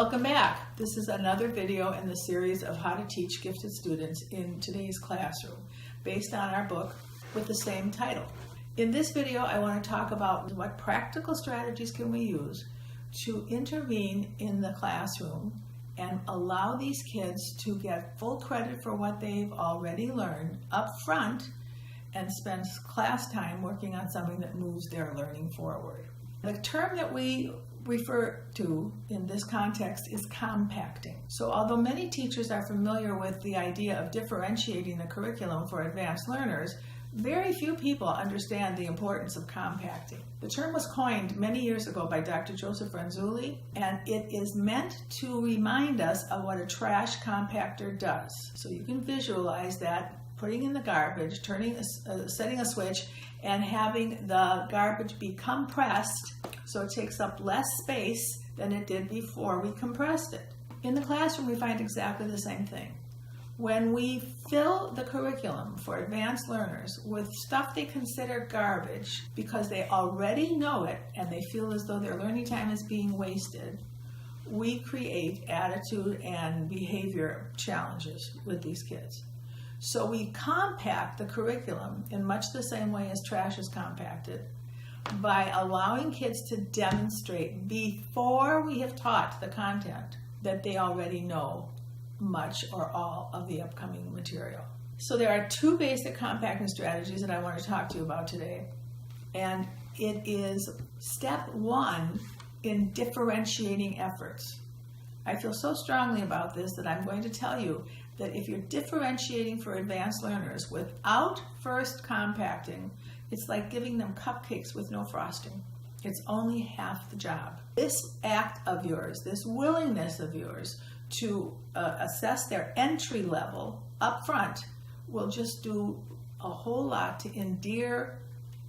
Welcome back. This is another video in the series of how to teach gifted students in today's classroom, based on our book with the same title. In this video, I want to talk about what practical strategies can we use to intervene in the classroom and allow these kids to get full credit for what they've already learned up front and spend class time working on something that moves their learning forward. The term that we refer to in this context is compacting. So although many teachers are familiar with the idea of differentiating the curriculum for advanced learners, very few people understand the importance of compacting. The term was coined many years ago by Dr. Joseph RENZULLI, and it is meant to remind us of what a trash compactor does. So you can visualize that, putting in the garbage, setting a switch, and having the garbage be compressed so it takes up less space than it did before we compressed it. In the classroom, we find exactly the same thing. When we fill the curriculum for advanced learners with stuff they consider garbage because they already know it and they feel as though their learning time is being wasted, we create attitude and behavior challenges with these kids. So we compact the curriculum in much the same way as trash is compacted, by allowing kids to demonstrate before we have taught the content that they already know much or all of the upcoming material. So there are two basic compacting strategies that I want to talk to you about today. And it is step one in differentiating efforts. I feel so strongly about this that I'm going to tell you that if you're differentiating for advanced learners without first compacting, it's like giving them cupcakes with no frosting. It's only half the job. This act of yours, this willingness of yours to assess their entry level up front will just do a whole lot to endear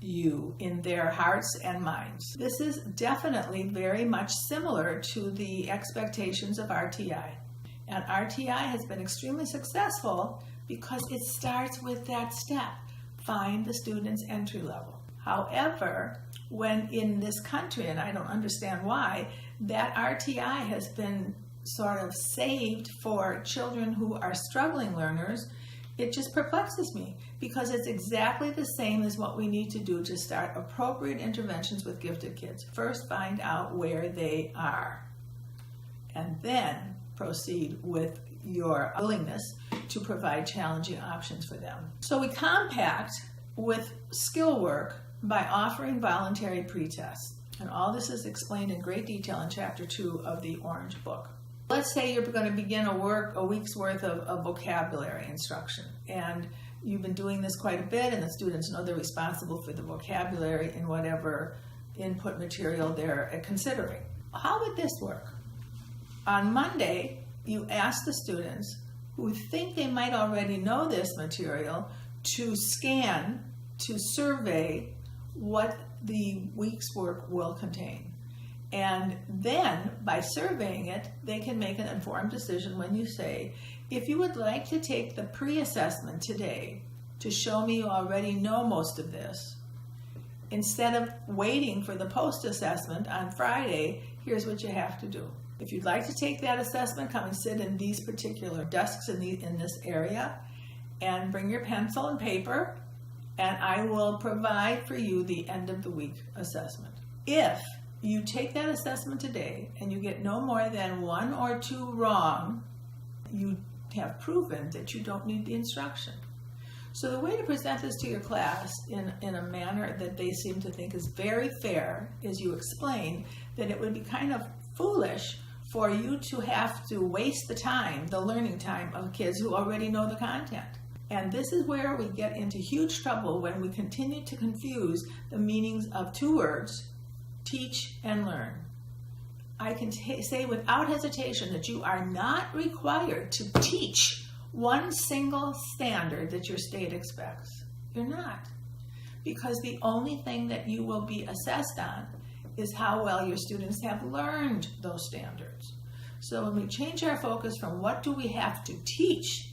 you in their hearts and minds. This is definitely very much similar to the expectations of RTI. And RTI has been extremely successful because it starts with that step. Find the student's entry level. However, when in this country, and I don't understand why, that RTI has been sort of saved for children who are struggling learners, it just perplexes me because it's exactly the same as what we need to do to start appropriate interventions with gifted kids. First, find out where they are, and then proceed with your willingness to provide challenging options for them. So we compact with skill work by offering voluntary pretests. And all this is explained in great detail in Chapter 2 of the Orange Book. Let's say you're going to begin a week's worth of vocabulary instruction, and you've been doing this quite a bit, and the students know they're responsible for the vocabulary in whatever input material they're considering. How would this work? On Monday, you ask the students who think they might already know this material to scan, to survey what the week's work will contain. And then, by surveying it, they can make an informed decision when you say, if you would like to take the pre-assessment today to show me you already know most of this, instead of waiting for the post-assessment on Friday, here's what you have to do. If you'd like to take that assessment, come and sit in these particular desks in this area and bring your pencil and paper, and I will provide for you the end of the week assessment. If you take that assessment today and you get no more than 1 or 2 wrong, you have proven that you don't need the instruction. So the way to present this to your class in a manner that they seem to think is very fair is you explain that it would be kind of foolish for you to have to waste the time, the learning time of kids who already know the content. And this is where we get into huge trouble when we continue to confuse the meanings of 2 words, teach and learn. I can say without hesitation that you are not required to teach one single standard that your state expects. You're not. Because the only thing that you will be assessed on is how well your students have learned those standards. So when we change our focus from what do we have to teach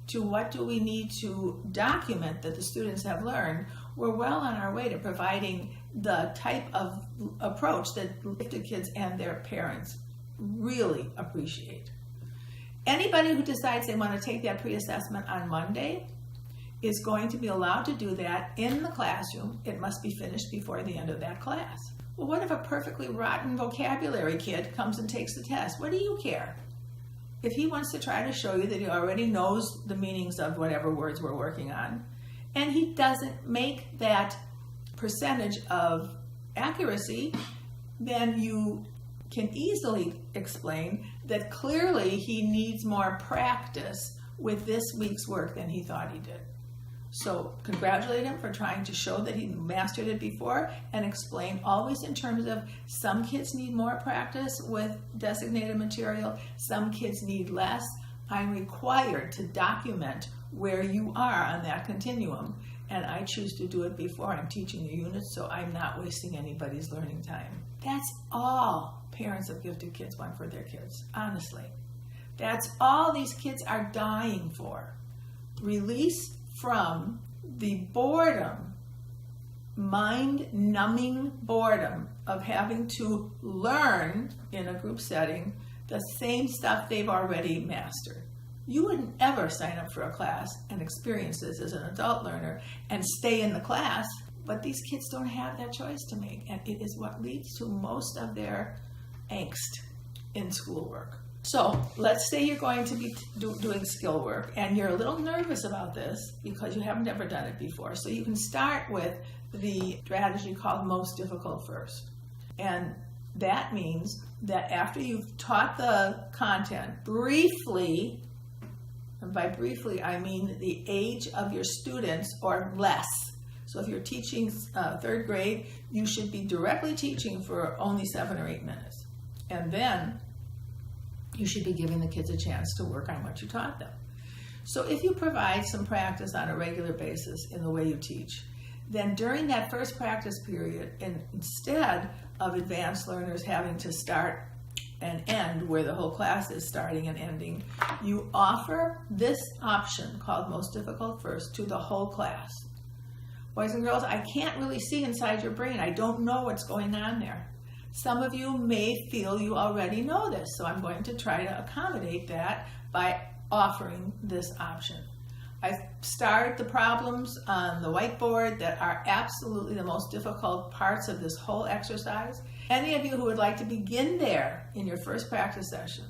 to what do we need to document that the students have learned, we're well on our way to providing the type of approach that gifted kids and their parents really appreciate. Anybody who decides they want to take that pre-assessment on Monday is going to be allowed to do that in the classroom. It must be finished before the end of that class. Well, what if a perfectly rotten vocabulary kid comes and takes the test? What do you care? If he wants to try to show you that he already knows the meanings of whatever words we're working on, and he doesn't make that percentage of accuracy, then you can easily explain that clearly he needs more practice with this week's work than he thought he did. So congratulate him for trying to show that he mastered it before, and explain always in terms of some kids need more practice with designated material, some kids need less. I'm required to document where you are on that continuum, and I choose to do it before I'm teaching the units, so I'm not wasting anybody's learning time. That's all parents of gifted kids want for their kids, honestly. That's all these kids are dying for. Release from the boredom, mind-numbing boredom of having to learn in a group setting the same stuff they've already mastered. You wouldn't ever sign up for a class and experience this as an adult learner and stay in the class, but these kids don't have that choice to make, and it is what leads to most of their angst in schoolwork. So let's say you're going to be doing skill work and you're a little nervous about this because you haven't ever done it before. So you can start with the strategy called most difficult first. And that means that after you've taught the content briefly, and by briefly I mean the age of your students or less. So if you're teaching third grade, you should be directly teaching for only 7 or 8 minutes. And then you should be giving the kids a chance to work on what you taught them. So if you provide some practice on a regular basis in the way you teach, then during that first practice period, instead of advanced learners having to start and end where the whole class is starting and ending, you offer this option called most difficult first to the whole class. Boys and girls, I can't really see inside your brain. I don't know what's going on there. Some of you may feel you already know this, so I'm going to try to accommodate that by offering this option. I've starred the problems on the whiteboard that are absolutely the most difficult parts of this whole exercise. Any of you who would like to begin there in your first practice session,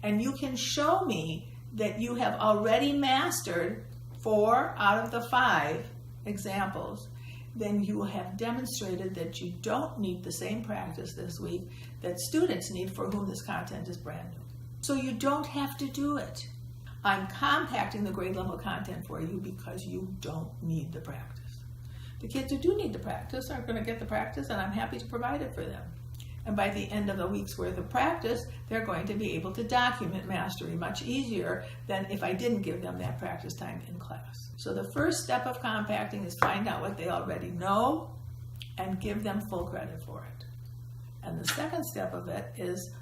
and you can show me that you have already mastered 4 out of the 5 examples, then you have demonstrated that you don't need the same practice this week that students need for whom this content is brand new. So you don't have to do it. I'm compacting the grade level content for you because you don't need the practice. The kids who do need the practice are going to get the practice, and I'm happy to provide it for them. And by the end of the week's worth of practice, they're going to be able to document mastery much easier than if I didn't give them that practice time in class. So the first step of compacting is find out what they already know and give them full credit for it. And the second step of it is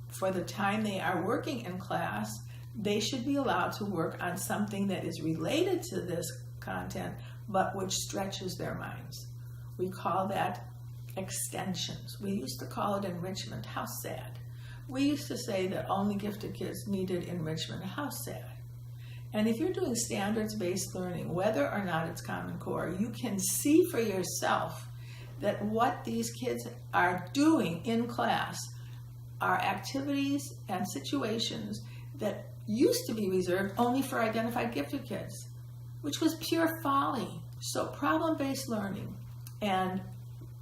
for the time they are working in class, they should be allowed to work on something that is related to this content, but which stretches their minds. We call that extensions. We used to call it enrichment. How sad. We used to say that only gifted kids needed enrichment. How sad. And if you're doing standards-based learning, whether or not it's Common Core, you can see for yourself that what these kids are doing in class are activities and situations that used to be reserved only for identified gifted kids, which was pure folly. So problem-based learning and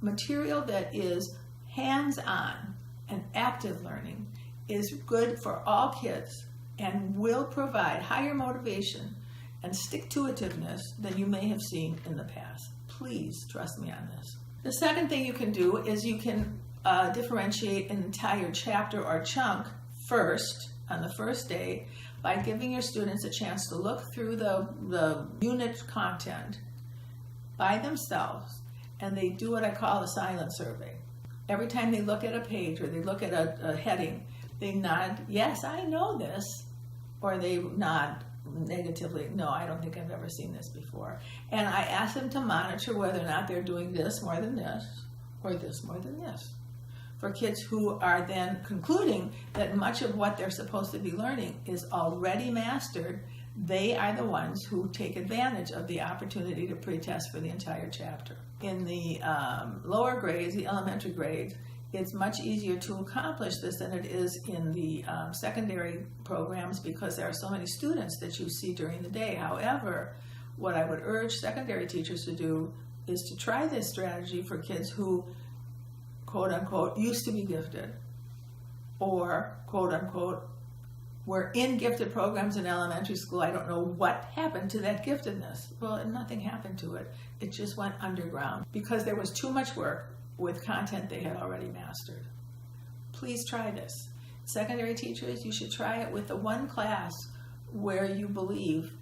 material that is hands-on and active learning is good for all kids and will provide higher motivation and stick-to-itiveness than you may have seen in the past. Please trust me on this. The second thing you can do is you can differentiate an entire chapter or chunk first, on the first day, by giving your students a chance to look through the unit content by themselves, and they do what I call a silent survey. Every time they look at a page or they look at a heading, they nod, yes, I know this, or they nod negatively, no, I don't think I've ever seen this before. And I ask them to monitor whether or not they're doing this more than this, or this more than this. for kids who are then concluding that much of what they're supposed to be learning is already mastered. They are the ones who take advantage of the opportunity to pretest for the entire chapter. In the lower grades, the elementary grades, it's much easier to accomplish this than it is in the secondary programs because there are so many students that you see during the day. However, what I would urge secondary teachers to do is to try this strategy for kids who, quote unquote, used to be gifted, or quote unquote, were in gifted programs in elementary school. I don't know what happened to that giftedness. Well, nothing happened to it. It just went underground because there was too much work with content they had already mastered. Please try this. Secondary teachers, you should try it with the one class where you believe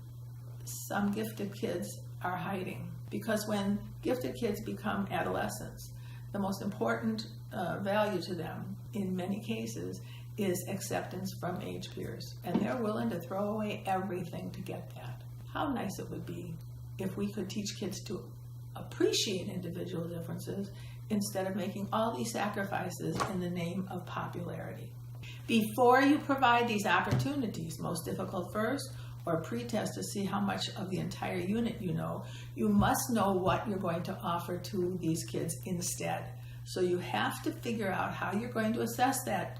some gifted kids are hiding. Because when gifted kids become adolescents, the most important value to them, in many cases, is acceptance from age peers. And they're willing to throw away everything to get that. How nice it would be if we could teach kids to appreciate individual differences instead of making all these sacrifices in the name of popularity. Before you provide these opportunities, most difficult first, or pretest to see how much of the entire unit you know, you must know what you're going to offer to these kids instead. So you have to figure out how you're going to assess that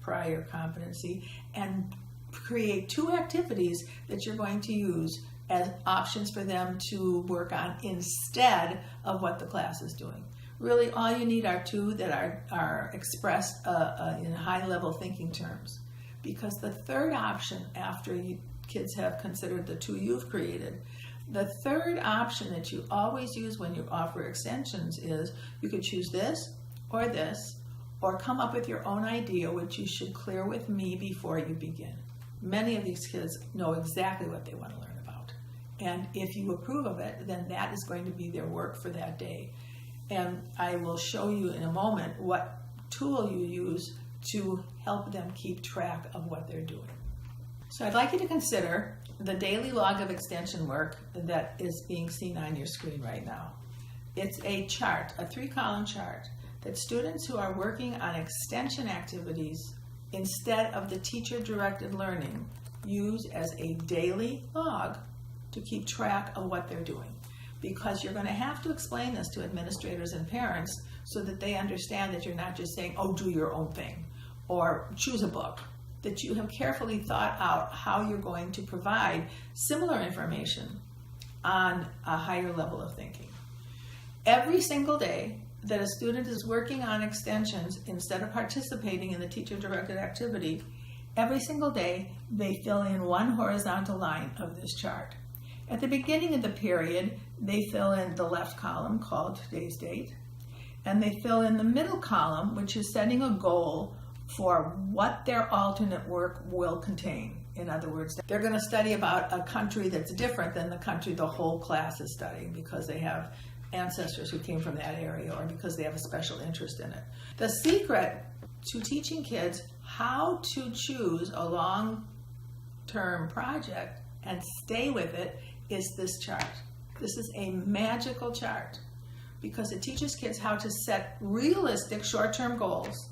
prior competency and create 2 activities that you're going to use as options for them to work on instead of what the class is doing. Really, all you need are 2 that are expressed in high-level thinking terms. Because the third option after kids have considered the 2 you've created, the third option that you always use when you offer extensions is you could choose this, or come up with your own idea, which you should clear with me before you begin. Many of these kids know exactly what they want to learn about. And if you approve of it, then that is going to be their work for that day. And I will show you in a moment what tool you use to help them keep track of what they're doing. So I'd like you to consider the daily log of extension work that is being seen on your screen right now. It's a chart, a 3-column chart, that students who are working on extension activities instead of the teacher-directed learning use as a daily log to keep track of what they're doing. Because you're going to have to explain this to administrators and parents so that they understand that you're not just saying, oh, do your own thing, or choose a book, that you have carefully thought out how you're going to provide similar information on a higher level of thinking. Every single day that a student is working on extensions instead of participating in the teacher-directed activity, every single day they fill in 1 horizontal line of this chart. At the beginning of the period, they fill in the left column called today's date, and they fill in the middle column, which is setting a goal for what their alternate work will contain. In other words, they're going to study about a country that's different than the country the whole class is studying because they have ancestors who came from that area or because they have a special interest in it. The secret to teaching kids how to choose a long-term project and stay with it is this chart. This is a magical chart because it teaches kids how to set realistic short-term goals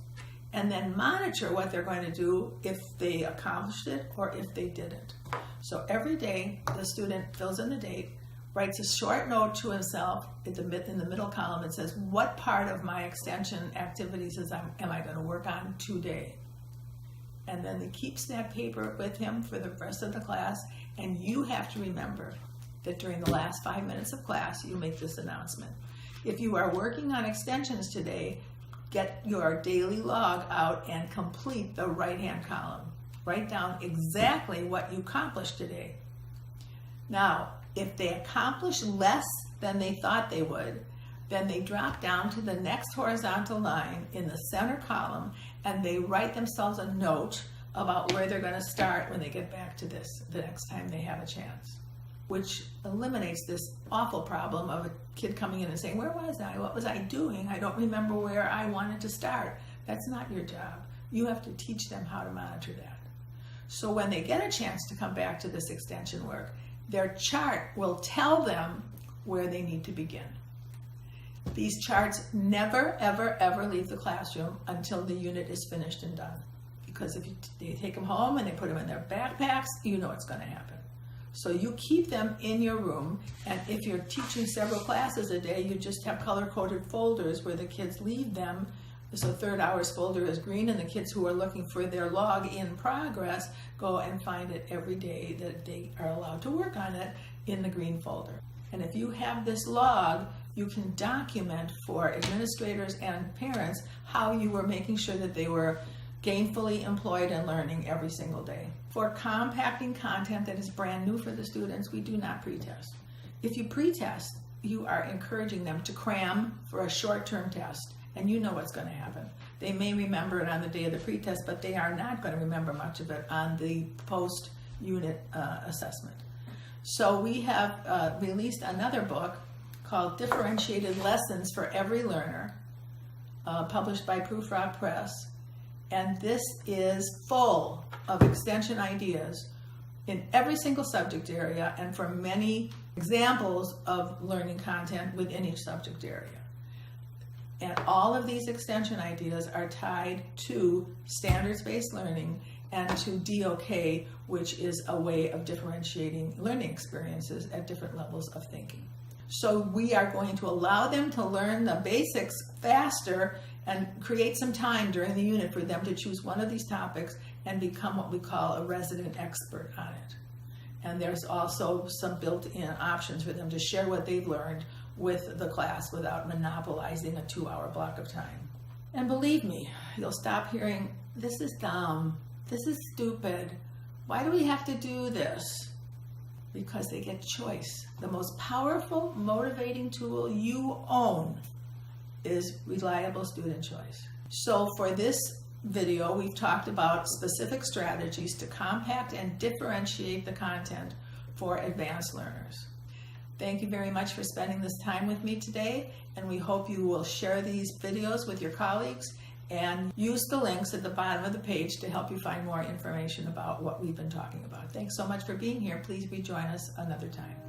and then monitor what they're going to do if they accomplished it or if they didn't. So every day the student fills in the date, writes a short note to himself in the middle column and says, what part of my extension activities am I going to work on today? And then he keeps that paper with him for the rest of the class, and you have to remember that during the last 5 minutes of class, you make this announcement. If you are working on extensions today, get your daily log out and complete the right-hand column. Write down exactly what you accomplished today. Now, if they accomplish less than they thought they would, then they drop down to the next horizontal line in the center column and they write themselves a note about where they're going to start when they get back to this the next time they have a chance, which eliminates this awful problem of a kid coming in and saying, where was I? What was I doing? I don't remember where I wanted to start. That's not your job. You have to teach them how to monitor that. So when they get a chance to come back to this extension work, their chart will tell them where they need to begin. These charts never, ever, ever leave the classroom until the unit is finished and done. Because if they take them home and they put them in their backpacks, you know what's going to happen. So you keep them in your room, and if you're teaching several classes a day, you just have color-coded folders where the kids leave them. So third hour's folder is green, and the kids who are looking for their log in progress go and find it every day that they are allowed to work on it in the green folder. And if you have this log, you can document for administrators and parents how you were making sure that they were gainfully employed and learning every single day. For compacting content that is brand new for the students, we do not pretest. If you pretest, you are encouraging them to cram for a short-term test, and you know what's going to happen. They may remember it on the day of the pretest, but they are not going to remember much of it on the post-unit assessment. So we have released another book called Differentiated Lessons for Every Learner, published by Proof Rock Press. And this is full of extension ideas in every single subject area and for many examples of learning content within each subject area. And all of these extension ideas are tied to standards-based learning and to DOK, which is a way of differentiating learning experiences at different levels of thinking. So we are going to allow them to learn the basics faster and create some time during the unit for them to choose one of these topics and become what we call a resident expert on it. And there's also some built-in options for them to share what they've learned with the class without monopolizing a 2-hour block of time. And believe me, you'll stop hearing, this is dumb, this is stupid, why do we have to do this? Because they get choice. The most powerful, motivating tool you own is reliable student choice. So for this video, we've talked about specific strategies to compact and differentiate the content for advanced learners. Thank you very much for spending this time with me today, and we hope you will share these videos with your colleagues and use the links at the bottom of the page to help you find more information about what we've been talking about. Thanks so much for being here. Please rejoin us another time.